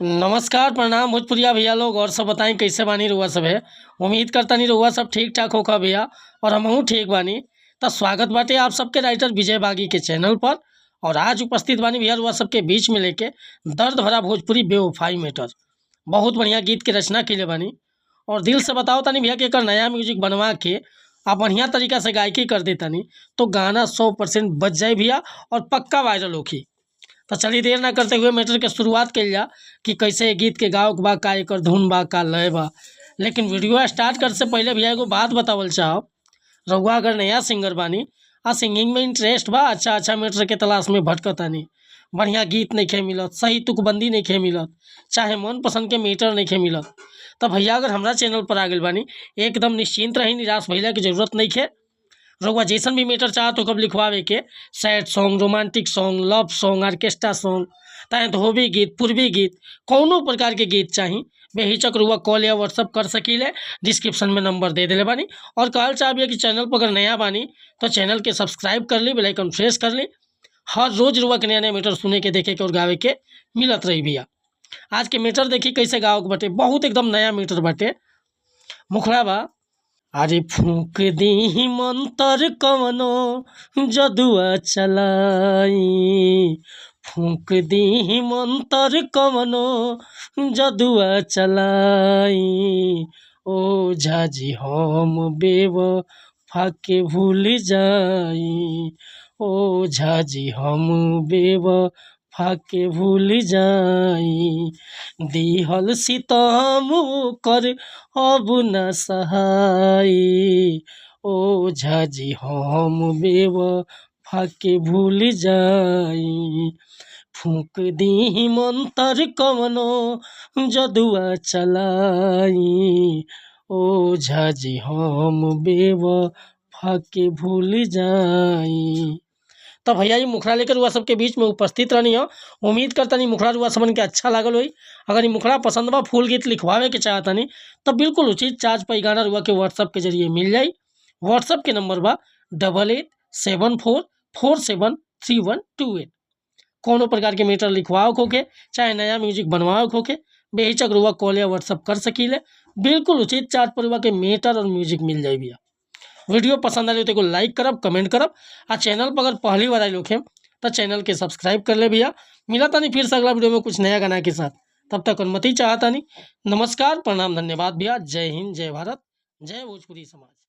नमस्कार प्रणाम भोजपुरिया भैया लोग। और सब बताएं कैसे बानी रउआ सब है। उम्मीद करता नहीं रउआ सब ठीक ठाक होगा भैया, और हमहू ठीक बानी। तो स्वागत बाटे आप सबके राइटर विजय बागी के चैनल पर। और आज उपस्थित बानी भैया रउआ सबके बीच में लेके दर्द भरा भोजपुरी बेवफाई मैटर। बहुत बढ़िया गीत के रचना के लिए बानी, और दिल से बताओ तानी भैया कि एकर नया म्यूजिक बनवा के आप बढ़िया तरीका से गायकी कर देतानी तो गाना 100% बच जाए भैया, और पक्का वायरल होखी। तो चलिए देर ना करते हुए मैटर के शुरुआत कल जा कि कैसे गीत के गाओ बा, का एकर धुन बा, का लय बा। लेकिन वीडियो स्टार्ट कर से पहले भैया एगो बात बतावल चाहब। रउआ अगर नया सिंगर बानी आ सिंगिंग में इंटरेस्ट बा, अच्छा मैटर के तलाश में भटकतानी, बढ़िया गीत नहीं खे मिलत, सही तुकबंदी नहीं खे मिलत, चाहे मन पसंद के मीटर नहीं खे मिलत, तब भैया अगर हमारा चैनल पर आ गए बानी एकदम निश्चिंत रही, निराश भैया की जरूरत नहीं खे। रउआ जैसन भी मैटर चाहत हो कब लिखवावे के, sad song, romantic song, love song, orchestra song, चाहे धोबी गीत, पूर्वी गीत, कौनो प्रकार के गीत चाही, बेहिचक रउआ कॉल या व्हाट्सअप कर सकीले। डिस्क्रिप्शन में नंबर दे दिले बानी। और कहल चाहबिए कि चैनल पर अगर नया बानी तो चैनल के सब्सक्राइब कर ली, बेल आइकन प्रेस कर ली। हर रोज रुआ के नया नया मैटर सुने के, देखे के और गावे के मिलत रही भैया। आज के मैटर देखी कैसे गाओ के बाटे, बहुत एकदम नया मैटर बाटे। मुखड़ा बा, अरे फूंक दी मंतर कवनो जदुआ चलाई, फूंक दी मंतर कवनो जदुआ चलाई, ओ झाजी हम बेवफा के भूल जाई, ओ झाजी हम बेवफा के भूल जाई, दिहल सितम कर अब न सहाई, ओ झाजी हम बेवफा के भूल जाई, फूंक दी मंतर कवनो जदुआ चलाई, ओ झाजी हम बेवफा के भूल जाई। तो भैया ये मुखड़ा लेकर हुआ सबके बीच में उपस्थित रहनी हो। उम्मीद करता नहीं मुखड़ा रुआ समन के अच्छा लागल होई। अगर ये मुखड़ा पसंद बा, फूल गीत लिखवावे के चाहता नहीं, तो बिल्कुल उचित चार्ज पर गाना रुआ के व्हाट्सअप के जरिए मिल जाई। व्हाट्सअप के नंबर बा 8874473128। कोनो प्रकार के मीटर लिखवाओ खोके, चाहे नया म्यूजिक बनवाओ खोके, बेहिचक रुआ कॉल या व्हाट्सअप कर सकीले। बिल्कुल उचित चार्ज पर रुआ के मीटर और म्यूजिक मिल जाए भैया। वीडियो पसंद आए तो लाइक करब, कमेंट करब, और चैनल पर अगर पहली बार आए लोग हैं तो चैनल के सब्सक्राइब कर ले भैया। मिला था नहीं फिर से अगला वीडियो में कुछ नया गाना के साथ, तब तक अनुमति चाहता नहीं। नमस्कार प्रणाम धन्यवाद भैया। जय हिंद, जय भारत, जय भोजपुरी समाज।